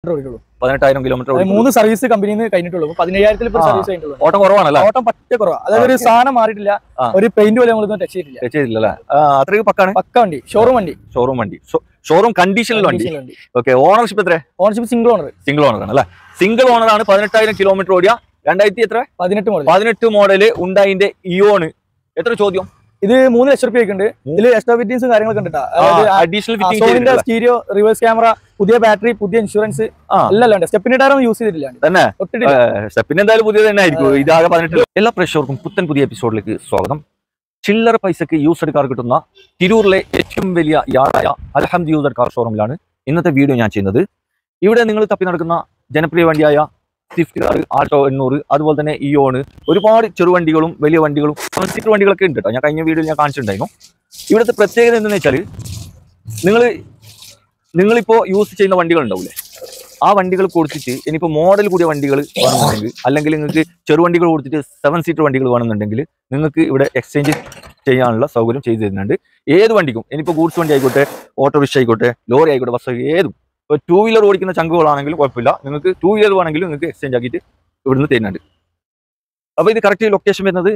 18,000 kilometre 3 service കമ്പനിന്ന് കഴിഞ്ഞിട്ടുള്ളൂ. 15,000 service കഴിഞ്ഞിട്ടുള്ളൂ. ഓട്ടം കുറവാണല്ലോ. ഓട്ടം പറ്റ കുറവാ. അതായത് ഒരു സാധനം മാറിയിട്ടില്ല, ഒരു പെയിന്റ് പോലെ നമ്മളൊന്നും ടച്ച് ചെയ്തിട്ടില്ല. അത്രയ്ക്ക് പക്കാണ്. പക്ക വണ്ടി, ഷോറൂം വണ്ടി, ഷോറൂം കണ്ടീഷനിൽ വണ്ടി. ഓക്കെ, ഓണർഷിപ്പ് എത്ര? ഓണർഷിപ്പ് സിംഗിൾ ഓണർ ആണ് അല്ലേ? സിംഗിൾ ഓണർ ആണ്. 18,000 കിലോമീറ്റർ ഓടിയ 2018 മോഡല് ഉണ്ടായിന്റെ ഇയോണ്. എത്ര ചോദ്യം? ഇത് 3 ലക്ഷം രൂപ ഉണ്ട്. ഇതിൽ എക്സ്ട്രാ ഫിറ്റിംഗ്സും കാര്യങ്ങളൊക്കെ ഉണ്ട്. അഡീഷണൽ സ്റ്റീരിയോ, റിവേഴ്സ് ക്യാമറ, പുതിയ ബാറ്ററി, പുതിയ ഇൻഷുറൻസ് എല്ലാം ഉണ്ട്. സ്റ്റെപ്പിന്റെ ടയറും യൂസ് ചെയ്തിട്ടില്ല തന്നെ. സ്റ്റെപ്പിന് എന്തായാലും പുതിയത് തന്നെ ആയിരിക്കും. ഇതാകെ 18. എല്ലാ പ്രേക്ഷകർക്കും പുത്തൻ പുതിയ എപ്പിസോഡിലേക്ക് സ്വാഗതം. ചില്ലറ പൈസക്ക് യൂസ്ഡ് കാർ കിട്ടുന്ന തിരൂരിലെ ഏറ്റവും വലിയ യാളായ അൽഹംദ് യൂസ്ഡ് കാർ ഷോറൂമിലാണ് ഇന്നത്തെ വീഡിയോ ഞാൻ ചെയ്യുന്നത്. ഇവിടെ നിങ്ങൾ തപ്പി നടക്കുന്ന ജനപ്രിയ വണ്ടിയായ സ്വിഫ്റ്റ് കാർ, ആൾട്ടോ 800, അതുപോലെ തന്നെ ഇയോണ്, ഒരുപാട് ചെറുവണ്ടികളും വലിയ വണ്ടികളും 7 സീറ്റർ വണ്ടികളൊക്കെ ഉണ്ട് കേട്ടോ. ഞാൻ കഴിഞ്ഞ വീഡിയോയിൽ ഞാൻ കാണിച്ചിട്ടുണ്ടായിരുന്നു. ഇവിടുത്തെ പ്രത്യേകത എന്താണെന്ന് വെച്ചാൽ നിങ്ങളിപ്പോൾ യൂസ് ചെയ്യുന്ന വണ്ടികൾ ഉണ്ടാവില്ലേ, ആ വണ്ടികൾ കൊടുത്തിട്ട് ഇനിയിപ്പോൾ മോഡൽ കൂടിയ വണ്ടികൾ വേണമെന്നുണ്ടെങ്കിൽ, അല്ലെങ്കിൽ നിങ്ങൾക്ക് ചെറുവണ്ടികൾ കൊടുത്തിട്ട് 7 സീറ്റർ വണ്ടികൾ വേണമെന്നുണ്ടെങ്കിൽ നിങ്ങൾക്ക് ഇവിടെ എക്സ്ചേഞ്ച് ചെയ്യാനുള്ള സൗകര്യം ചെയ്തു തരുന്നുണ്ട്. ഏത് വണ്ടിക്കും, ഇനിയിപ്പോൾ ഗൂഡ്സ് വണ്ടി ആയിക്കോട്ടെ, ഓട്ടോറിക്ഷ ആയിക്കോട്ടെ, ലോറി ആയിക്കോട്ടെ, ബസ്, ഏതും. ഇപ്പോൾ 2 വീലർ ഓടിക്കുന്ന ചങ്കുകളാണെങ്കിലും കുഴപ്പമില്ല, നിങ്ങൾക്ക് 2 വീലർ വേണമെങ്കിലും നിങ്ങൾക്ക് എക്സ്ചേഞ്ച് ആക്കിയിട്ട് ഇവിടുന്ന് തരുന്നുണ്ട്. അപ്പോൾ ഇത് കറക്റ്റ് ലൊക്കേഷൻ വരുന്നത്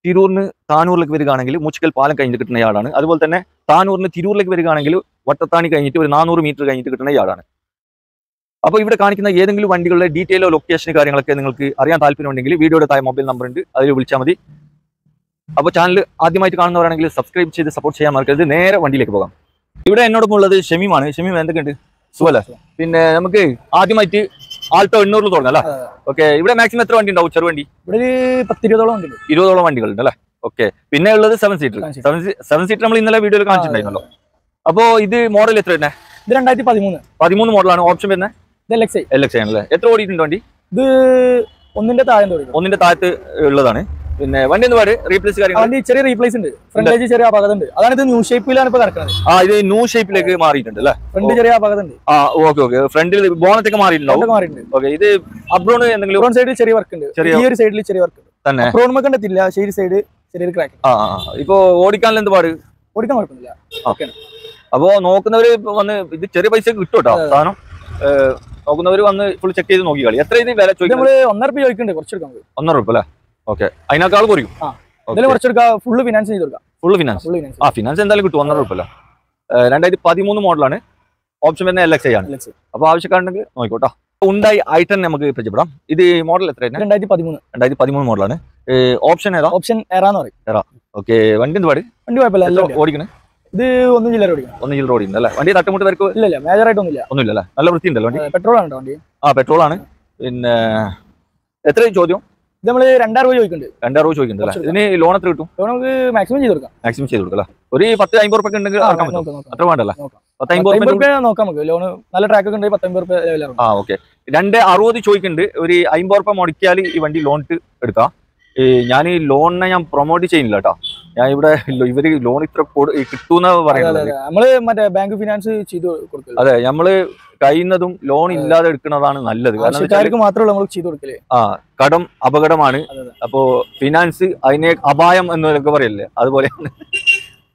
തിരൂരിന് താനൂരിലേക്ക് വരികയാണെങ്കിൽ മുച്ചിക്കൽ പാലം കഴിഞ്ഞിട്ട് കിട്ടുന്ന യാർഡാണ്. അതുപോലെ തന്നെ താനൂരിന് തിരൂരിലേക്ക് വരികയാണെങ്കിൽ വട്ടത്താണി കഴിഞ്ഞിട്ട് ഒരു 400 മീറ്റർ കഴിഞ്ഞിട്ട് കിട്ടുന്ന യാർഡാണ്. അപ്പോൾ ഇവിടെ കാണിക്കുന്ന ഏതെങ്കിലും വണ്ടികളുടെ ഡീറ്റെയിലോ ലൊക്കേഷൻ കാര്യങ്ങളൊക്കെ നിങ്ങൾക്ക് അറിയാൻ താല്പര്യമുണ്ടെങ്കിൽ വീഡിയോയുടെ താഴെ മൊബൈൽ നമ്പർ ഉണ്ട്, അതിൽ വിളിച്ചാൽ മതി. അപ്പോൾ ചാനൽ ആദ്യമായിട്ട് കാണുന്നവരാണെങ്കിൽ സബ്സ്ക്രൈബ് ചെയ്ത് സപ്പോർട്ട് ചെയ്യാൻ മറക്കരുത്. നേരെ വണ്ടിയിലേക്ക് പോകാം. ഇവിടെ എന്നോടൊപ്പം ഉള്ളത് ഷമീമാണ്. ഷമീം, എന്തൊക്കെയുണ്ട്? സുഖല്ലേ? പിന്നെ നമുക്ക് ആദ്യമായിട്ട് ആൾട്ടോ 800 തുടങ്ങാം അല്ലേ? ഓക്കെ, ഇവിടെ മാക്സിമം എത്ര വണ്ടി ഉണ്ടാവും? ചെറുവണ്ടി ഇവിടെ 10-20 ഉണ്ട്. 20ഓളം വണ്ടികളുണ്ട് അല്ലേ? ഓക്കെ, പിന്നെ ഉള്ളത് 7 സീറ്റർ. 7 സീറ്റർ നമ്മൾ ഇന്നലെ വീഡിയോയിൽ കാണിച്ചിട്ടുണ്ടായിരുന്നല്ലോ. അപ്പോൾ ഇത് മോഡൽ എത്ര തന്നെ? ഇത് 2013 മോഡലാണ്. ഓപ്ഷൻ പിന്നെ LX ആണല്ലേ? എത്ര ഓടിയിട്ടുണ്ട് വണ്ടി? ഇത് ഒന്നിന്റെ താഴത്ത് ഉള്ളതാണ്. പിന്നെ വണ്ടി എന്ത് പാട് റീപ്ലേസ് കാര്യങ്ങൾ? ചെറിയ റീപ്ലേസ് ഉണ്ട്. ഫ്രണ്ടേജ് ചെറിയ അപകടം ഉണ്ട്. അതാണ് ഇത് ന്യൂ ഷേപ്പിലാണ് ഇപ്പൊ കിടക്കുന്നത്. ഇത് ന്യൂ ഷേപ്പിലേക്ക് മാറിയിട്ടുണ്ട് അല്ലേ? ഫ്രണ്ട് ചെറിയ അപകടം ഉണ്ട്. ഓക്കെ, ഫ്രണ്ടിൽ ബോണറ്റൊക്കെ മാറിയിട്ടുണ്ടാവും. ഓക്കെ, ഇത് അബ്രോൺ എന്തെങ്കിലും സൈഡിൽ ചെറിയ വർക്ക് ഉണ്ട്. ഈ ഒരു സൈഡിൽ ചെറിയ വർക്ക് ഉണ്ട് തന്നെ. അബ്രോൺ കണ്ടിട്ടില്ല. ശരി, സൈഡ് ചെറിയൊരു ക്രാക്ക്. ഇപ്പൊ ഓടിക്കാനുള്ള എന്ത് പാട്? ഓടിക്കാൻ കുഴപ്പമില്ല. അപ്പോ നോക്കുന്നവര് വന്ന് ഇത് ചെറിയ പൈസ കിട്ടും കേട്ടോ സാധനം. നോക്കുന്നവര് വന്ന് ഫുൾ ചെക്ക് ചെയ്ത് നോക്കി കളി. എത്ര ഇത് വില ചോദിക്കുന്നത്? 1.5 രൂപ ചോദിക്കുന്നുണ്ട്. കുറച്ചെടുക്കാം. 1.5 രൂപ അല്ലേ? ഓക്കെ, അതിനേക്കാൾ കുറയും. ഫുള്ള് ഫിനാൻസ് ചെയ്ത് കൊടുക്കാം. Full finance. ഫിനാൻസ് എന്തായാലും കിട്ടും. 1.5 രൂപ അല്ലേ? 2013 മോഡലാണ്. ഓപ്ഷൻ തന്നെ LX ആണ്. അപ്പൊ ആവശ്യക്കാരുണ്ടെങ്കിൽ നോക്കിക്കോട്ടോ. ഉണ്ടായി i10 നമുക്ക് പരിചയപ്പെടാം. ഇത് മോഡൽ എത്ര? 2013 മോഡലാണ്. ഓപ്ഷൻ ഏതാ? ഓപ്ഷൻ എറാന്ന് പറയും. എറാ. ഓക്കെ, വണ്ടി എന്ത് പാട്? വണ്ടി കുഴപ്പമില്ല. ഓടിക്കണേ ഇത് 1 ജില്ലർ ഓടിക്കുന്നത് അല്ലേ? വണ്ടി തട്ടുമുട്ട് വരക്ക് ഇല്ല, മേജർ ആയിട്ടൊന്നുമില്ല. ഒന്നുമില്ല അല്ലേ? നല്ല വൃത്തി ഉണ്ടല്ലോ വണ്ടി. പെട്രോൾ ആണ് വണ്ടി. പെട്രോൾ ആണ്. പിന്നെ എത്ര ചോദ്യം? ഇത് നമ്മള് 2.5 രൂപ ചോദിക്കുന്നുണ്ട്. 2.5 രൂപ ചോദിക്കുന്നുണ്ട് അല്ലേ? ഇതിന് ലോൺ എത്ര കിട്ടും? ലോൺ നമുക്ക് മാക്സിമം ചെയ്ത് കൊടുക്കാം. അല്ലേ? ഒരു 10-50 രൂപ ഉണ്ടെങ്കിൽ അത്ര വേണ്ടല്ലേ? 10-50 രൂപ നോക്കാം നമുക്ക്. ലോൺ നല്ല ട്രാക്ക് ഒക്കെ ഉണ്ടെങ്കിൽ 10-50 രൂപ ലെവലാണ്. ഓക്കെ, 2.60 ചോദിക്കുന്നുണ്ട്. ഒരു 50 രൂപ മുടക്കിയാൽ ഈ വണ്ടി ലോൺ എടുക്കാം. ഞാൻ ഈ ലോണിനെ ഞാൻ പ്രൊമോട്ട് ചെയ്യുന്നില്ല കേട്ടോ. ഞാൻ ഇവിടെ ഇവര് ലോൺ ഇത്ര കിട്ടൂന്ന പറയുന്നത്. നമ്മള് മറ്റേ ബാങ്ക് ഫിനാൻസ് ചെയ്ത് കൊടുക്കും. അതെ, നമ്മള് കഴിയുന്നതും ലോൺ ഇല്ലാതെ എടുക്കുന്നതാണ് നല്ലത്. മാത്രമേ കടം അപകടമാണ്. അപ്പോ ഫിനാൻസ് അതിനെ അപായം എന്നൊക്കെ പറയല്ലേ, അതുപോലെയാണ്.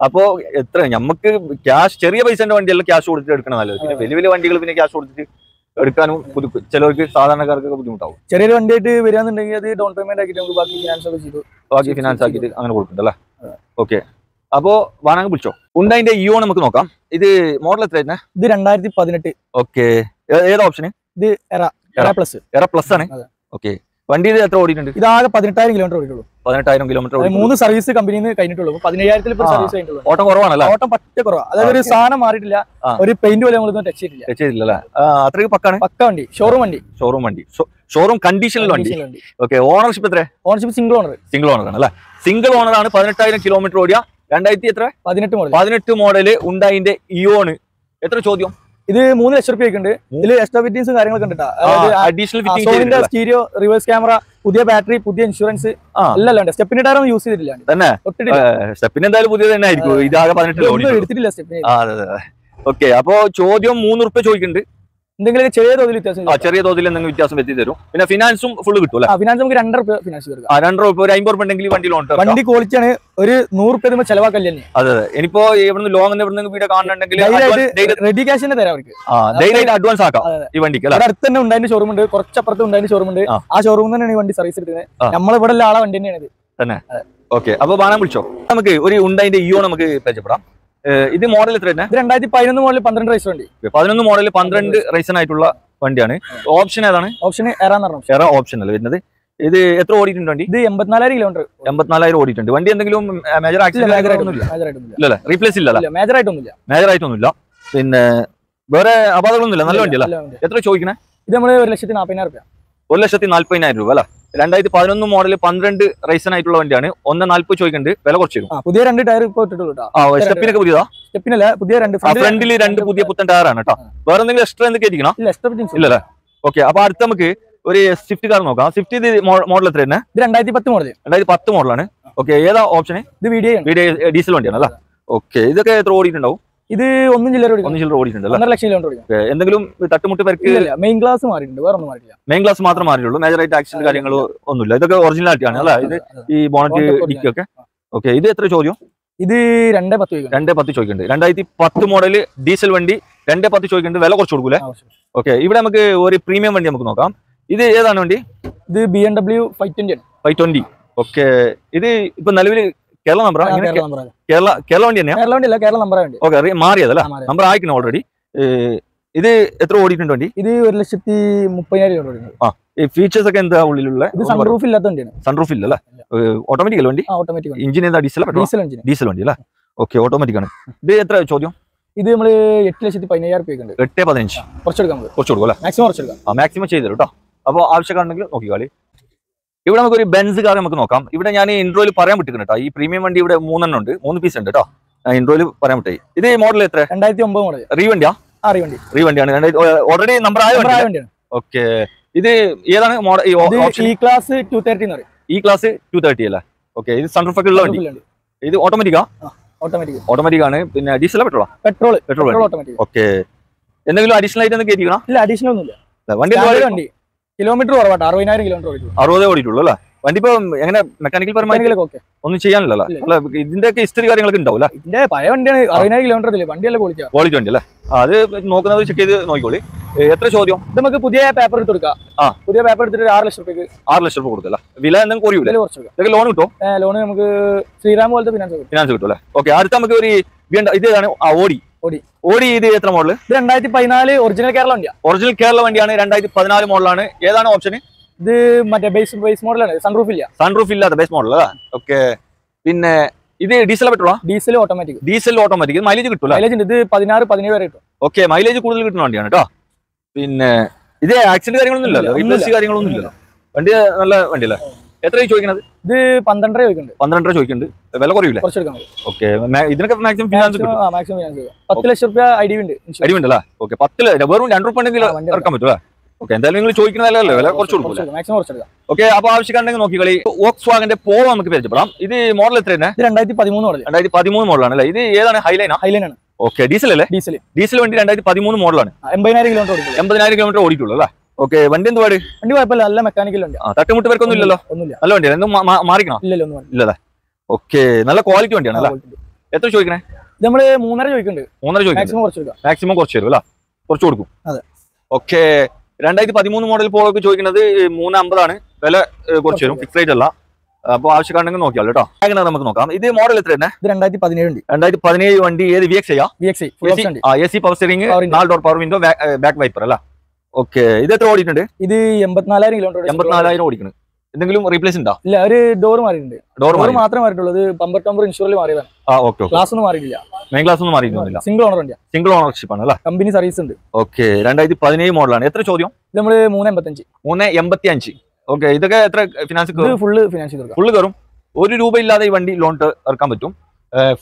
അപ്പോ എത്ര നമുക്ക് ക്യാഷ്, ചെറിയ പൈസന്റെ വണ്ടിയല്ല ക്യാഷ് കൊടുത്തിട്ട് എടുക്കണം നല്ലത്. പിന്നെ വലിയ വലിയ വണ്ടികൾ പിന്നെ ക്യാഷ് കൊടുത്തിട്ട് എടുക്കാനും ചിലർക്ക് സാധാരണക്കാർക്കൊക്കെ ബുദ്ധിമുട്ടാവും. ചെറിയൊരു വണ്ടിയായിട്ട് വരികയാണെന്നുണ്ടെങ്കിൽ അത് ഡൗൺ പേയ്മെന്റ് ആക്കിയിട്ട് നമുക്ക് ബാക്കി ഫിനാൻസ് ആക്കിയിട്ട് അങ്ങനെ കൊടുക്കുന്നുണ്ടല്ലേ? ഓക്കെ, അപ്പോ വേണമെങ്കിൽ വിളിച്ചോ. ഉണ്ടായിന്റെ ഇയോ നമുക്ക് നോക്കാം. ഇത് മോഡൽ എത്രയായിരുന്നേ? ഇത് 2018. ഓക്കെ, ഏതാ ഓപ്ഷന്? ഇത് എറ പ്ലസ് ആണ്. ഓക്കെ, വണ്ടി ഇത് എത്ര ഓടിയിട്ടുണ്ട്? ഇതാകെ 18,000 കിലോമീറ്റർ ഓടിയിട്ടുള്ളൂ. 18,000 കിലോമീറ്റർ. 3 സർവീസ് കമ്പനിന്ന് കഴിഞ്ഞിട്ടുള്ളൂ. 15,000 സർവീസ് കഴിഞ്ഞിട്ടുള്ളൂ. ഓട്ടം കുറവാണല്ലോ? ഓട്ടം പറ്റ കുറവാ. അതായത് ഒരു സാധനം മാറിയിട്ടില്ല, ഒരു പെയിന്റ് പോലെ നമ്മളൊന്നും ടച്ച് ചെയ്തിട്ടില്ല. അത്രയ്ക്ക് പക്കാണ്. പക്ക വണ്ടി, ഷോറൂം വണ്ടി, ഷോറൂം കണ്ടീഷനിൽ വണ്ടി. ഓക്കെ, ഓണർഷിപ്പ് എത്ര? ഓണർഷിപ്പ് സിംഗിൾ ഓണർ ആണ് അല്ലേ? സിംഗിൾ ഓണർ ആണ്. 18,000 കിലോമീറ്റർ ഓടിയ 2018 മോഡല് ഉണ്ടായിന്റെ ഇയോണ്. എത്ര ചോദ്യം? ഇത് 3 ലക്ഷം രൂപ ഉണ്ട്. ഇതിൽ എക്സ്ട്രാ ഫിറ്റിംഗ്സും കാര്യങ്ങളൊക്കെ ഉണ്ട്. അഡീഷണൽ സ്റ്റീരിയോ, റിവേഴ്സ് ക്യാമറ, പുതിയ ബാറ്ററി, പുതിയ ഇൻഷുറൻസ് എല്ലാം ഉണ്ട്. സ്റ്റെപ്പിന്റെ ടയറും യൂസ് ചെയ്തിട്ടില്ല തന്നെ. സ്റ്റെപ്പിന് എന്തായാലും പുതിയത് തന്നെ ആയിരിക്കും. ഇതാകെ 18 എടുത്തിട്ടില്ല സ്റ്റെപ്പിന്. ഓക്കെ, അപ്പോ ചോദ്യം 3 രൂപ ചോദിക്കുന്നുണ്ട്. എന്തെങ്കിലും ചെറിയ തോതിൽ വ്യത്യാസം ചെറിയ തോതിൽ എന്തെങ്കിലും വ്യത്യാസം എത്തി തരും. പിന്നെ ഫിനാൻസും ഫുള്ള് കിട്ടും അല്ലേ? ഫിനാൻസ് നമുക്ക് 2 രൂപ ഫിനാൻസ് കൊടുക്കാം. 2 രൂപ ഒരു 50 രൂപ ഉണ്ടെങ്കിൽ വണ്ടി ലോൺ വണ്ടി ക്വാളിറ്റിയാണ്. ഒരു 100 രൂപ ചെലവാക്കല്ലേ. അതെ അതെ. ഇനിയിപ്പോ ഇവിടുന്ന് ലോങ് ഇവിടുന്ന് വീഡിയോ കാണുന്നുണ്ടെങ്കിൽ റെഡി ക്യാഷിന് തരാം അവർക്ക്. ധൈര്യമായിട്ട് അഡ്വാൻസ് ആക്കാം ഈ വണ്ടിക്ക്. അടുത്ത് തന്നെ ഉണ്ടായിരുന്ന ഷോറൂം ഉണ്ട്, കുറച്ചപ്പുറത്ത് ഉണ്ടായിരുന്ന ഷോറൂം ഉണ്ട്. ആ ഷോറൂം തന്നെയാണ് ഈ വണ്ടി സർവീസ് എടുക്കുന്നത്. നമ്മളിവിടെ ഉള്ള ആളെ വണ്ടി തന്നെയാണ് ഇത് തന്നെ. ഓക്കെ, അപ്പൊ വാങ്ങാൻ വിളിച്ചോ. നമുക്ക് ഒരു ഉണ്ടായിന്റെ ഇയോ നമുക്ക് പരിചയപ്പെടാം. ഇത് മോഡൽ എത്ര തന്നെ? 2011 മോഡൽ 12 റൈസ് വണ്ടി. 11 മോഡൽ 12 റൈസൺ ആയിട്ടുള്ള വണ്ടിയാണ്. ഓപ്ഷൻ ഏതാണ്? ഓപ്ഷൻ എറ ഓപ്ഷൻ അല്ല വരുന്നത്. ഇത് എത്ര ഓടിയിട്ടുണ്ട് വണ്ടി? ഇത് 84,000 കിലോമീറ്റർ. 84,000 ഓടിയിട്ടുണ്ട്. വണ്ടി എന്തെങ്കിലും മേജർ ആക്സിഡന്റ് റീപ്ലേസ് ഇല്ല? മേജർ ആയിട്ടൊന്നുമില്ല. പിന്നെ വേറെ അപകടങ്ങളൊന്നുമില്ല, നല്ല വണ്ടിയല്ല. എത്ര ചോദിക്കണേ? ഇത് നമ്മള് 1,40,000 രൂപ. 1,40,000 രൂപ അല്ല. 2011 മോഡൽ 12 റൈസൺ ആയിട്ടുള്ള വണ്ടിയാണ്. 1,40 ചോദിക്കുന്നുണ്ട്. വില കുറച്ച് തരും. പുതിയ 2 ടയർ ഇപ്പൊ ഇട്ടിട്ടുള്ളൂ. സ്റ്റെപ്പിനൊക്കെ പുതിയതാ? സ്റ്റെപ്പിനല്ല, പുതിയ 2 ഫ്രണ്ടിൽ 2 പുതിയ പുത്തൻ ടയറാണ് കേട്ടോ. വേറെ എന്തെങ്കിലും എക്സ്ട്രാ എന്തൊക്കെ ഇരിക്കണം? ഇല്ലല്ലേ? ഓക്കെ, അപ്പൊ അടുത്ത് നമുക്ക് ഒരു സ്വിഫ്റ്റ് കാർ നോക്കാം. സ്വിഫ്റ്റ് ഇത് മോഡൽ എത്ര തന്നെ? ഇത് 2010 മോഡൽ. 2010 മോഡലാണ്. ഓക്കെ, ഏതാ ഓപ്ഷൻ? ഇത് വീഡിയോ ഡീസൽ വണ്ടിയാണ് അല്ലേ? ഓക്കെ, ഇതൊക്കെ എത്ര ഓടിയിട്ടുണ്ടാവും? ഇത് 1 ചില്ലറ ഓടിയിട്ടുണ്ട്. 1.5 ലക്ഷം കിലോമീറ്റർ. എന്തെങ്കിലും തട്ടുമുട്ട് പേർക്ക്? മെയിൻ ഗ്ലാസ് മാറിയിട്ടുണ്ട്, വേറെ ഒന്നും മാറിയില്ല. മെയിൻ ഗ്ലാസ് മാത്രം മാറിയുള്ളൂ. മേജർ ആയിട്ട് ആക്സിഡന്റ് കാര്യങ്ങളോ ഒന്നുമില്ല. ഇതൊക്കെ ഒറിജിനാലിറ്റി ആണ് അല്ലേ? ഇത് ഈ ബോണറ്റ് ഡിക്കൊക്കെ. ഓക്കെ, ഇത് എത്ര ചോദ്യം? ഇത് 2.10 ചോദിക്കുന്നുണ്ട്. 2010 മോഡൽ ഡീസൽ വണ്ടി 2.10 ചോദിക്കുന്നുണ്ട്. വില കുറച്ച് കൊടുക്കൂലേ? ഓക്കെ, ഇവിടെ നമുക്ക് ഒരു പ്രീമിയം വണ്ടി നമുക്ക് നോക്കാം. ഇത് ഏതാണ് വണ്ടി? ഇത് BMW 520. ഓക്കെ, ഇത് ഇപ്പൊ നിലവിൽ കേരള നമ്പർ? കേരള വണ്ടി തന്നെയാ? കേരള നമ്പർ. ഓക്കെ, മാറിയതല്ല, നമ്പർ ആയിക്കണം ഓൾറെഡി. ഇത് എത്ര ഓടിയിട്ടുണ്ട് വണ്ടി? ഇത് 1,30,000 കിലോമീറ്റർ. ഈ ഫീച്ചേഴ്സ് ഒക്കെ എന്താ ഉള്ളിലുള്ള? സൺറൂഫ് ഇല്ലാത്ത വണ്ടിയാണ്. സൺറൂഫ് ഇല്ല അല്ലേ? ഓട്ടോമാറ്റിക് അല്ല വണ്ടി? എഞ്ചിൻ എന്താ? ഡീസൽ വണ്ടി അല്ലേ? ഓക്കെ, ഓട്ടോമാറ്റിക് ആണ്. ഇത് എത്ര ചോദ്യം? ഇത് നമ്മള് 8,15,000 രൂപ. 8.15 കുറച്ച് കൊടുക്കും അല്ലേ? മാക്സിമം ചെയ്തു തരും കേട്ടോ. അപ്പോൾ ആവശ്യക്കാരുണ്ടെങ്കിൽ നോക്കിക്കാളി. ഇവിടെ നമുക്ക് ഒരു ബെൻസ് കാർ നമുക്ക് നോക്കാം. ഇവിടെ ഞാൻ ഇൻട്രോയിൽ പറയാൻ വിട്ടിട്ടുണ്ട് കേട്ടോ. ഈ പ്രീമിയം വണ്ടി ഇവിടെ 3 ഉണ്ട്, 3 പീസ് ഉണ്ട് കേട്ടോ. ഇൻട്രോയിൽ പറയാൻ വിട്ടേ. ഇത് മോഡൽ എത്ര? 2009 മോഡൽ. റീവണ്ടിയാ? റീവണ്ടിയാണ്. ഓൾറെഡി നമ്പർ ആയ വണ്ടിയാണ്. ഓക്കെ, ഇത് ഏതാണ് മോഡൽ? ഈ ക്ലാസ് 230 എന്ന് പറയും. ഈ ക്ലാസ് 230 അല്ലേ? ഓക്കെ, ഇത് സൺറൂഫ് ഒക്കെ ഉള്ള വണ്ടി. ഇത് ഓട്ടോമാറ്റിക്കാ? ഓട്ടോമാറ്റിക് ആണ്. പിന്നെ ഡീസൽ പെട്രോൾ ഓട്ടോമാറ്റിക്. ഓക്കെ, എന്തെങ്കിലും അഡീഷണൽ ആയിട്ട് എന്തൊക്കെ ഇരിക്കണം? ഇല്ല, അഡീഷണൽ ഒന്നുമില്ല. വണ്ടി കിലോമീറ്റർ കുറവാട്ടോ, 60,000 കിലോമീറ്റർ ഓടിക്കും. 60 ഓടിയിട്ടുള്ളൂ അല്ലേ? വണ്ടി ഇപ്പൊ എങ്ങനെ മെക്കാനിക്കൽ പരമായി ഒന്നും ചെയ്യാനില്ലല്ലോ അല്ല? ഇതിന്റെ ഒക്കെ ഹിസ്റ്ററി കാര്യങ്ങളൊക്കെ ഉണ്ടാവും അല്ലേ? ഇതിന്റെ പഴയ വണ്ടിയാണ്. 60,000 കിലോമീറ്റർ വണ്ടിയല്ലേ ക്വാളിറ്റി വണ്ടി അല്ലേ? അത് നോക്കുന്നവർ ചെക്ക് ചെയ്ത് നോക്കിക്കോളി. എത്ര ചോദ്യം? ഇത് നമുക്ക് പുതിയ പേപ്പർ എടുത്ത് കൊടുക്കാം. പുതിയ പേപ്പർ എടുത്തിട്ട് 6 ലക്ഷം രൂപ. 6 ലക്ഷം രൂപ കൊടുക്കല്ല? വില എന്തെങ്കിലും കുറയൂല? ഇതൊക്കെ ലോൺ കിട്ടും? ലോൺ നമുക്ക് ശ്രീറാം പോലത്തെ ഫിനാൻസ് കിട്ടും അല്ലേ? ഓക്കെ, അടുത്ത നമുക്ക് ഒരു ഇതാണ് ഓടി. ഇത് എത്ര മോഡൽ? 2014 ഒറിജിനൽ കേരള വണ്ടിയാണ്. ഒറിജിനൽ കേരള വണ്ടിയാണ്. 2014 മോഡലാണ്. ഏതാണ് ഓപ്ഷൻ? ഇത് മറ്റേ ബേസ് മോഡലാണ്. സൺറൂഫ് ഇല്ലാത്ത ബേസ് മോഡൽ. ഓക്കെ, പിന്നെ ഇത് ഡീസൽ പെട്രോളാ? Diesel automatic. മൈലേജ് കിട്ടും? ഇത് 16-17 വരെ കിട്ടും. ഓക്കെ, മൈലേജ് കൂടുതൽ കിട്ടുന്ന വണ്ടിയാണ് കേട്ടോ. പിന്നെ ഇത് ആക്സിഡന്റ് കാര്യങ്ങളൊന്നും ഇല്ലല്ലോ? റീപ്ലേസ് കാര്യങ്ങളൊന്നും ഇല്ലല്ലോ? വണ്ടി നല്ല വണ്ടിയല്ലേ? എത്ര ചോദിക്കുന്നത്? ഇത് 12 ചോദിക്കുന്നുണ്ട്. വില കുറയൂല? ഓക്കെ, ഇതിനൊക്കെ മാക്സിമം ഫിനാൻസ് കിട്ടും? 10 ലക്ഷം രൂപ ഐഡിയ ഉണ്ട് അല്ലേ? ഓക്കെ, 10 വെറും 2 രൂപ ഉണ്ടെങ്കിൽ ഇറക്കാൻ പറ്റുമല്ലേ? ഓക്കെ, എന്തായാലും നിങ്ങൾ ചോദിക്കുന്നതല്ലേ? വില കുറച്ച് കൊടുക്കും. ഓക്കെ, അപ്പൊ ആവശ്യക്കാരുണ്ടെങ്കിൽ നോക്കിക്കളി. വോക്സ്വാഗന്റെ പോളോ നമുക്ക് പരിചയപ്പെടാം. ഇത് മോഡൽ എത്ര തന്നെ? 2013 മോഡലാണ് അല്ലേ? ഇത് ഏതാണ്? ഹൈലൈനാണ്. ഓക്കെ, ഡീസൽ അല്ലേ? ഡീസൽ വണ്ടി 2013 മോഡലാണ്. 80,000 കിലോമീറ്റർ ഓടിയിട്ടുള്ളൂ അല്ലേ? ഓക്കെ, വണ്ടി എന്ത് പാട്? വണ്ടി കുഴപ്പമില്ല, നല്ല മെക്കാനിക്കൽ വണ്ടി. തട്ടുമുട്ട് പേർക്കൊന്നും ഇല്ലല്ലോ? നല്ല വണ്ടിയാണ്. എന്തും മാറിക്കണം? ഇല്ലല്ലേ? ഓക്കെ, നല്ല ക്വാളിറ്റി വണ്ടിയാണ് അല്ലേ? എത്ര ചോദിക്കണേ? നമ്മള് 3.5 ചോദിക്കുന്നുണ്ട്. 3.5 മാക്സിമം കുറച്ച് തരും അല്ലേ? കുറച്ച് കൊടുക്കും. ഓക്കെ, 2013 മോഡൽ പോളൊക്കെ ചോദിക്കുന്നത് 3.50 ആണ്. വില കുറച്ച് തരും, ഫിക്സ് റേറ്റ് അല്ല. അപ്പൊ ആവശ്യക്കാരുണ്ടെങ്കിൽ നോക്കിയാലോ കേട്ടോ. നമുക്ക് നോക്കാം. ഇത് മോഡൽ എത്ര തന്നെ? 2017 വണ്ടി. ഏത്? VXI? AC power steering, 4 door power window, back wiper അല്ല? ഓക്കെ, ഇത് എത്ര ഓടിയിട്ടുണ്ട്? ഇത് 84,000 കിലോമീറ്റർ. 84,000 ഓടിക്കണം. എന്തെങ്കിലും റീപ്ലേസ് ഉണ്ടോ? ഇല്ല, ഒരു ഡോർ മാറിയിട്ടുണ്ട്. ഡോർ മാത്രമേ മാറിയിട്ടുള്ളത്. ബമ്പർ ടമ്പർ ഇൻഷുറിൽ മാറിയതാണ്. ക്ലാസ് ഒന്നും മാറിയിട്ടില്ല. മെയിൻ ക്ലാസ് ഒന്നും മാറിയിട്ടില്ല. സിംഗിൾ ഓണർഷിപ്പ് ആണ് അല്ലേ? കമ്പനി സർവീസ് ഉണ്ട്. ഓക്കെ, 2017 മോഡലാണ്. എത്ര ചോദ്യം? നമ്മൾ 3.85. ഓക്കെ, ഇതൊക്കെ എത്ര ഫിനാൻസ്? ഫുള്ള് കയറും. 1 രൂപ ഇല്ലാതെ ഈ വണ്ടി ലോൺ ഇറക്കാൻ പറ്റും.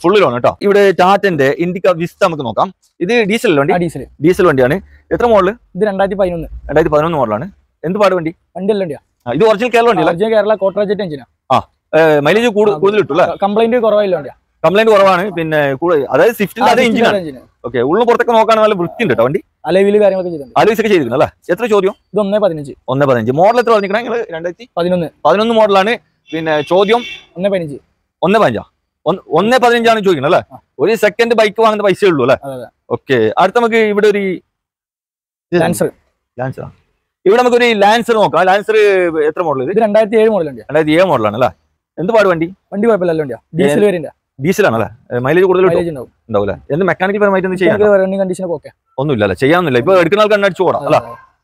ഫുള്ള് ലോൺ കേട്ടോ. ഇവിടെ ടാറ്റന്റെ ഇൻഡിക്ക വിസ്റ്റ നമുക്ക് നോക്കാം. ഇത് ഡീസൽ വണ്ടി? ഡീസൽ വണ്ടിയാണ്. എത്ര മോഡൽ? ഇത് 2011 മോഡലാണ്. എന്ത് പാട് വണ്ടി? ഇത് ഒറിജിനൽ കേരള വണ്ടി? കേരള കോട്ടറാജറ്റ് എഞ്ചിനാ. മൈലേജ് കൂടുതൽ കിട്ടും അല്ലേ? കംപ്ലൈന്റ് കുറവായില്ല വണ്ടിയാ. കംപ്ലൈന്റ് കുറവാണ്. പിന്നെ അതായത് സ്വിഫ്റ്റിന്റെ അതേ എഞ്ചിനാണ്. ഓക്കെ, ഉള്ളു പുറത്തൊക്കെ നോക്കാൻ നല്ല വൃത്തിയുണ്ട് കേട്ടോ വണ്ടി. അലവില് കാര്യങ്ങളൊക്കെ ചെയ്തിട്ടുണ്ട്. അലവിസൊക്കെ ചെയ്തിരിക്കുന്നു അല്ലേ? എത്ര ചോദ്യം? ഇത് 1.15. 1.15 മോഡൽ എത്ര പറഞ്ഞിരിക്കണേ നിങ്ങൾ? 2011 മോഡലാണ്. പിന്നെ ചോദ്യം 1.15. 1.15 ആണ് ചോദിക്കുന്നത് അല്ലേ? ഒരു സെക്കൻഡ് ബൈക്ക് വാങ്ങുന്ന പൈസ ഉള്ളൂ അല്ലേ? ഓക്കെ, അടുത്ത നമുക്ക് ഇവിടെ ഒരു ലാൻസർ. ഇവിടെ നമുക്കൊരു ലാൻസർ നോക്കാം. ലാൻസർ എത്ര മോഡൽ? ഇത് 2007 മോഡലുണ്ട്. 2007 മോഡലാണ് അല്ലേ? എന്ത് പാട് വണ്ടി? കുഴപ്പമില്ല. Diesel variant. ഡീസലാണല്ലേ? മൈലേജ് കൂടുതൽ ഉണ്ടാവില്ല. എന്ത് മെക്കാനിക്കൽ പരമായിട്ട് ഒന്നുമില്ല അല്ലേ? ചെയ്യാനൊന്നുമില്ല. ഇപ്പൊ എടുക്കുന്ന ആൾക്കാർ അടിച്ചു പോടാം അല്ല?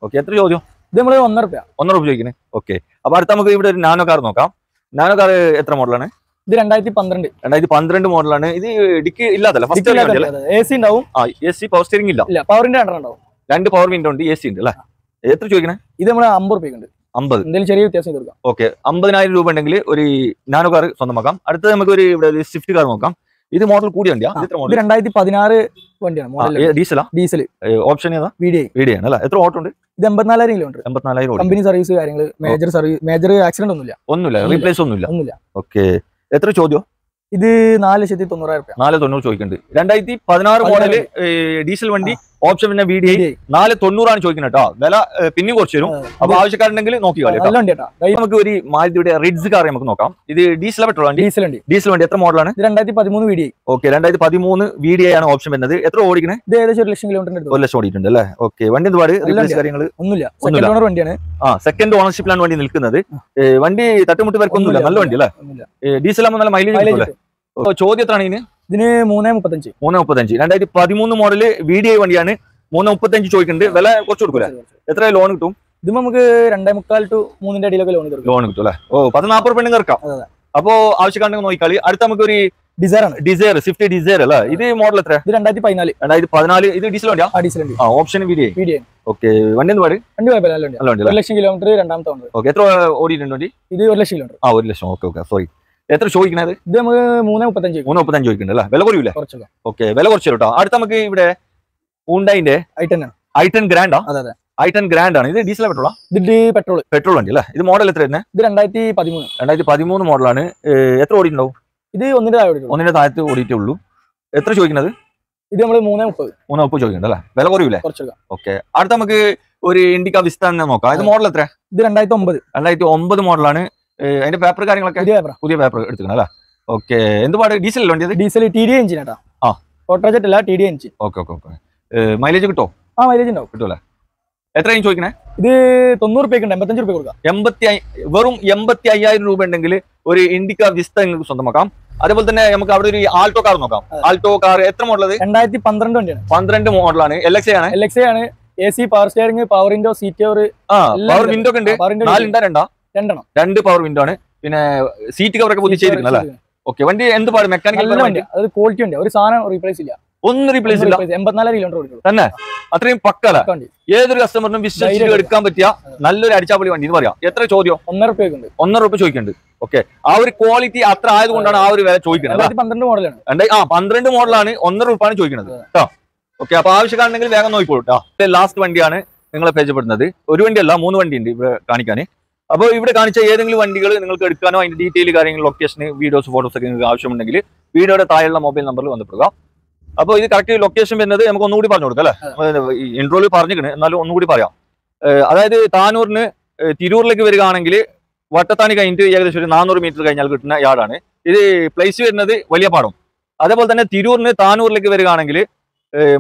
ഓക്കെ, എത്ര ചോദ്യം? ഇത് നമ്മള് 1.5 രൂപ ചോദിക്കുന്നത്. ഓക്കെ, അപ്പൊ അടുത്ത നമുക്ക് ഇവിടെ ഒരു നാനോ കാർ നോക്കാം. നാനോ കാർ എത്ര മോഡലാണ്? ഇത് 2012 മോഡലാണ്. ഇത് ഡിക്കി ഇല്ലാതല്ല, AC ഉണ്ടാവും. AC പവർ സ്റ്റിയറിംഗ് ഇല്ല. പവറിന്റെ ഉണ്ടാവും. 2 പവർ വിൻഡോ ഉണ്ട്, AC ഉണ്ട് അല്ലേ? എത്ര ചോദിക്കണേ? ഇത് നമ്മള് 50 രൂപ. 50 എന്തെങ്കിലും ചെറിയ വ്യത്യാസം കൊടുക്കാം. ഓക്കെ, 50,000 രൂപ ഉണ്ടെങ്കിൽ ഒരു നാനോ കാർ സ്വന്തമാക്കാം. അടുത്തത് നമുക്ക് ഒരു ഇവിടെ ഒരു സ്വിഫ്റ്റ് കാർ നോക്കാം. ഇത് മോഡൽ കൂടി വണ്ടിയാ? 2016 വണ്ടിയാണ്. ഡീസൽ. ഓപ്ഷൻ ഏതാ? VDI ആണ് അല്ലേ? എത്ര ഓട്ടോ ഉണ്ട്? ഇത് 84,000 കിലോമീറ്റർ. 84,000. കമ്പനി സർവീസ് കാര്യങ്ങൾ, മേജർ ആക്സിഡന്റ് ഒന്നുമില്ല, റീപ്ലേസ് ഒന്നുമില്ല. ഓക്കെ, എത്ര ചോദ്യം? ഇത് 4,90,000 രൂപ. 4,90 ചോദിക്കുന്നുണ്ട്. 2016 മോഡല് ഡീസൽ വണ്ടി. ഓപ്ഷൻ പിന്നെ VDI. 4,90 ചോദിക്കുന്നത് കേട്ടോ. വില പിന്നെ കുറച്ച് തരും. അപ്പൊ ആവശ്യക്കാരുണ്ടെങ്കിൽ നോക്കി കളി. നമുക്ക് ഒരു മാരുതിയുടെ റിഡ്സ് കാർ നമുക്ക് നോക്കാം. ഇത് ഡീസൽ പെട്രോൾ വണ്ടി? ഡീസൽ വണ്ടി. എത്ര മോഡലാണ്? 2013 VDI. ഓക്കെ, 2013 VDI ആണ് ഓപ്ഷൻ വരുന്നത്. എത്ര ഓടിക്കണേ? ഇത് ഏകദേശം 1 ലക്ഷം കിലോമീറ്റർ. 1 ലക്ഷം ഓടിയിട്ടുണ്ട് അല്ലേ? ഓക്കെ, വണ്ടി എന്തുപാട്? കാര്യങ്ങൾ ഒന്നുമില്ല. വണ്ടിയാണ്. സെക്കൻഡ് ഓണർഷിപ്പിലാണ് വണ്ടി നിൽക്കുന്നത്. വണ്ടി തട്ടുമുട്ട് വരക്കൊന്നുമില്ല, നല്ല വണ്ടി അല്ലേ? ഡീസൽ ആകുമ്പോൾ നല്ല മൈലേജ്. ചോദ്യം എത്രയാണ് ഇതിന്? ഇതിന് 3.35. 2013 മോഡല് VDI വണ്ടിയാണ്. 3.35 ചോദിക്കുന്നുണ്ട്. വില കുറച്ച് കൊടുക്കൂല? എത്ര ലോൺ കിട്ടും? ഇത് നമുക്ക് 2.25 to 3 അടിയിലൊക്കെ ലോൺ കിട്ടും അല്ലേ? 40 പെണ്ണ് ഇറക്കാം. അപ്പോ ആവശ്യക്കാരുണ്ടെങ്കിൽ നോക്കിക്കളി. അടുത്ത നമുക്ക് ഒരു ഡിസയർ, സ്വിഫ്റ്റ് ഡിസയർ അല്ലേ? ഇത് മോഡൽ എത്ര? ഇത് 2014. ഇത് ഡീസൽ വണ്ടിയാ? Option VDI. ഓക്കെ, വണ്ടി എന്ത് പാട്? വണ്ടി കുഴപ്പമില്ല. 1 ലക്ഷം കിലോമീറ്റർ. രണ്ടാമത്തെ ഓണർ. ഓക്കെ, എത്ര ഓടിയിട്ടുണ്ട് വണ്ടി? ഇത് 1 ലക്ഷം കിലോമീറ്റർ. 1 ലക്ഷം. Okay, sorry. എത്ര ചോദിക്കുന്നത്? ഇത് നമുക്ക് 3.35 ചോദിക്കുന്നുണ്ട് അല്ലേ? വില കുറയൂലേ? ഓക്കെ, വില കുറച്ച് കേട്ടോ. അടുത്ത നമുക്ക് ഇവിടെ ഹ്യുണ്ടായിന്റെ i10 ഗ്രാൻഡാ? i10 ഗ്രാൻഡ് ആണ്. ഇത് ഡീസൽ പെട്രോളാ? ഇത് പെട്രോൾ വണ്ടി അല്ലേ? ഇത് മോഡൽ എത്ര തന്നെ? ഇത് 2013 മോഡലാണ്. എത്ര ഓടിയിട്ടുണ്ടാവും? ഇത് 1 താഴത്ത് ഓടിയിട്ടേ ഉള്ളൂ. എത്ര ചോദിക്കുന്നത്? ഇത് നമ്മള് 3.30 ചോദിക്കുന്നുണ്ട് അല്ലേ? വില കുറയൂലേ? ഓക്കെ, അടുത്ത നമുക്ക് ഒരു ഇൻഡിക്ക വിസ്ത നോക്കാം. ഇത് മോഡൽ എത്ര? ഇത് 2009 മോഡലാണ്. അതിന്റെ പേപ്പർ കാര്യങ്ങളൊക്കെ പുതിയ പേപ്പർ എടുത്തിട്ടുണ്ട് അല്ലേ? ഓക്കെ, എന്തുപാട്? ഡീസൽ വണ്ടി? ഡീസൽ TDI എഞ്ചിൻ ആട്ടാ. ഓട്ടോജെറ്റ് അല്ല, TDI എഞ്ചിൻ. ഓക്കെ, മൈലേജ് കിട്ടോ? മൈലേജ് ഉണ്ടാവും. കിട്ടൂല്ലേ? എത്രയും ചോദിക്കണേ? ഇത് 90 രൂപയ്ക്ക് 85 രൂപ കൊടുക്കാം. വെറും 85,000 രൂപ ഉണ്ടെങ്കിൽ ഒരു ഇൻഡിക്ക വിസ്ത നിങ്ങൾക്ക് സ്വന്തമാക്കാം. അതേപോലെ തന്നെ നമുക്ക് അവിടെ ഒരു ആൾട്ടോ കാർ നോക്കാം. ആൾട്ടോ കാർ എത്ര മോഡൽ? 2012 വണ്ടിയാണ്. 12 മോഡലാണ്. LXI ആണ്. AC, power steering, power window, seat cover, power window ഒക്കെ ഉണ്ട്. 2 പവർ വിൻഡോ ആണ്. പിന്നെ സീറ്റ് കവർ ഒക്കെ പുതിയ ചെയ്തിരിക്കുന്നു അല്ലേ? ഓക്കെ, വണ്ടി എന്ത് പാട്? മെക്കാനിക്കൽ ക്വാളിറ്റി ഉണ്ട്. ഒരു സാധനം റീപ്ലേസ് ഇല്ല. ഒന്നും റീപ്ലേസ് ഇല്ല. 84 കിലോമീറ്റർ തന്നെ. അത്രയും പക്കല. ഏതൊരു കസ്റ്റമറിനും വിശ്വസിച്ച് എടുക്കാൻ പറ്റിയ നല്ലൊരു അടിച്ചാപ്പൊളി വണ്ടി എന്ന് പറയാം. എത്ര ചോദ്യം? 1.5 രൂപ ചോദിക്കുന്നുണ്ട്. ഓക്കെ, ആ ഒരു ക്വാളിറ്റി അത്ര ആയതുകൊണ്ടാണ് ആ ഒരു വില ചോദിക്കുന്നത്. 12 മോഡലാണ്. 12 മോഡലാണ്. 1.5 രൂപയാണ് ചോദിക്കുന്നത് കേട്ടോ. ഓക്കെ, അപ്പൊ ആവശ്യക്കാരുണ്ടെങ്കിൽ വേഗം നോക്കിക്കോളൂ കേട്ടോ. ലാസ്റ്റ് വണ്ടിയാണ് നിങ്ങളെ പരിചയപ്പെടുന്നത്. ഒരു വണ്ടിയല്ല, 3 വണ്ടി ഉണ്ട് ഇവിടെ കാണിക്കാൻ. അപ്പോൾ ഇവിടെ കാണിച്ച ഏതെങ്കിലും വണ്ടികൾ നിങ്ങൾക്ക് എടുക്കാനോ അതിന്റെ ഡീറ്റെയിൽ കാര്യങ്ങൾ, ലൊക്കേഷൻ, വീഡിയോസ്, ഫോട്ടോസ് ഒക്കെ നിങ്ങൾക്ക് ആവശ്യമുണ്ടെങ്കിൽ വീഡിയോയുടെ താഴെയുള്ള മൊബൈൽ നമ്പറിൽ ബന്ധപ്പെടുക. അപ്പോൾ ഇത് കറക്റ്റ് ലൊക്കേഷൻ വരുന്നത് നമുക്ക് ഒന്നുകൂടി പറഞ്ഞു കൊടുക്കാം അല്ലേ? ഇൻട്രോയിൽ പറഞ്ഞിരിക്കണേ, എന്നാലും ഒന്നുകൂടി പറയാം. അതായത് താനൂരിന് തിരൂരിലേക്ക് വരികയാണെങ്കിൽ വട്ടത്താണി കഴിഞ്ഞിട്ട് ഏകദേശം ഒരു 400 മീറ്റർ കഴിഞ്ഞാൽ കിട്ടുന്ന യാർഡാണ് ഇത്. പ്ലേസ് വരുന്നത് വലിയപാടം. അതേപോലെ തന്നെ തിരൂരിന് താനൂരിലേക്ക് വരികയാണെങ്കിൽ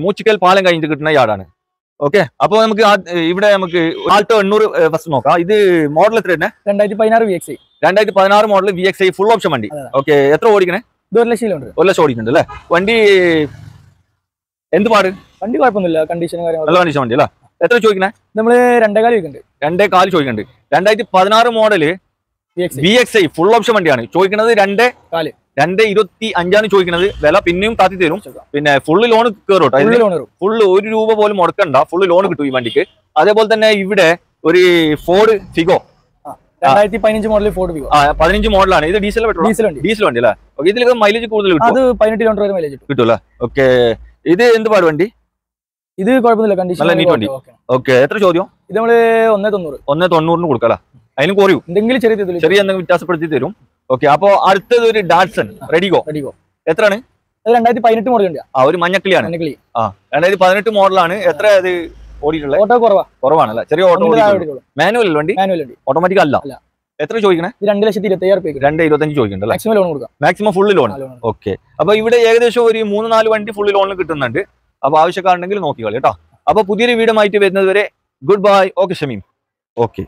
മൂച്ചിക്കൽ പാലം കഴിഞ്ഞിട്ട് കിട്ടുന്ന യാർഡാണ്. ഓക്കെ, അപ്പൊ നമുക്ക് ഇവിടെ നമുക്ക് ആൾട്ടോ 800 ഫസ്റ്റ് നോക്കാം. ഇത് മോഡൽ എത്ര തന്നെ? 2016 മോഡൽ VXI ഫുൾ ഓപ്ഷൻ വണ്ടി. ഓക്കെ, എത്ര ഓടിക്കണേ? 1 ലക്ഷം കിലോമീറ്റർ. 1 ലക്ഷം ഓടിക്കുന്നുണ്ട് അല്ലേ? വണ്ടി എന്ത് പാട്? വണ്ടി കുഴപ്പമൊന്നുമില്ല, കണ്ടീഷൻ നല്ല കണ്ടീഷൻ വണ്ടി അല്ലേ? എത്ര ചോദിക്കണേ? നമ്മള് 2.25 ചോദിക്കുന്നുണ്ട്. 2016 മോഡല് VXI ഫുൾ ഓപ്ഷൻ വണ്ടിയാണ്. ചോദിക്കുന്നത് 2.25 ചോദിക്കുന്നത്. വില പിന്നെയും താത്തി തരും. പിന്നെ ഫുള്ള് ലോൺ കയറോട്ടോ. ഫുള്ള് 1 രൂപ പോലും മുടക്കണ്ട. ഫുള്ള് ലോൺ കിട്ടും ഈ വണ്ടിക്ക്. അതേപോലെ തന്നെ ഇവിടെ ഒരു Ford Figo 2015 model Ford Figo 15 മോഡലാണ്. ഇത് ഡീസൽ ഡീസൽ വണ്ടി അല്ലേ? ഇതിലൊക്കെ മൈലേജ് കൂടുതൽ കിട്ടും. 18 കിലോമീറ്റർ വരെ മൈലേജ് കിട്ടും അല്ലേ? ഓക്കെ, ഇത് എന്ത് പാട് വണ്ടി? ഇത് കുഴപ്പമൊന്നുമില്ല, കണ്ടീഷൻ നല്ല നീറ്റ് വണ്ടി. ഓക്കെ, എത്ര ചോദ്യം? ഇത് നമ്മള് 1.90 കൊടുക്കാം. അതിനും കുറയും, എന്തെങ്കിലും ചെറിയ എന്തെങ്കിലും വ്യത്യാസപ്പെടുത്തി തരും. ഓക്കെ, അപ്പൊ അടുത്തത് ഒരു ഡാറ്റ്സൺ റെഡിഗോ എത്രയാണ്? അത് 2018 മോഡൽ ഉണ്ട്. ആ ഒരു മഞ്ഞക്കിളിയാണ്. ആ 2018 മോഡലാണ്. എത്ര അത് ഓടിയിട്ടുള്ളത്? ഓട്ടോ കുറവാണല്ലേ? ചെറിയ ഓട്ടോ. മാനുവൽ വണ്ടി? ഓട്ടോമാറ്റിക് അല്ല. എത്ര ചോദിക്കണേ? 2,25,000. 2,25 ചോദിക്കണ്ടല്ലേ? മാക്സിമം ലോൺ കൊടുക്കാം. Maximum full loan. ഓക്കെ. അപ്പൊ ഇവിടെ ഏകദേശം ഒരു 3-4 വണ്ടി ഫുള്ള് ലോണിൽ കിട്ടുന്നുണ്ട്. അപ്പൊ ആവശ്യക്കാരുണ്ടെങ്കിൽ നോക്കിക്കോളൂ കേട്ടോ. അപ്പൊ പുതിയൊരു വീഡിയോ ആയിട്ട് വരുന്നത് വരെ good bye. Okay Shamim. Okay.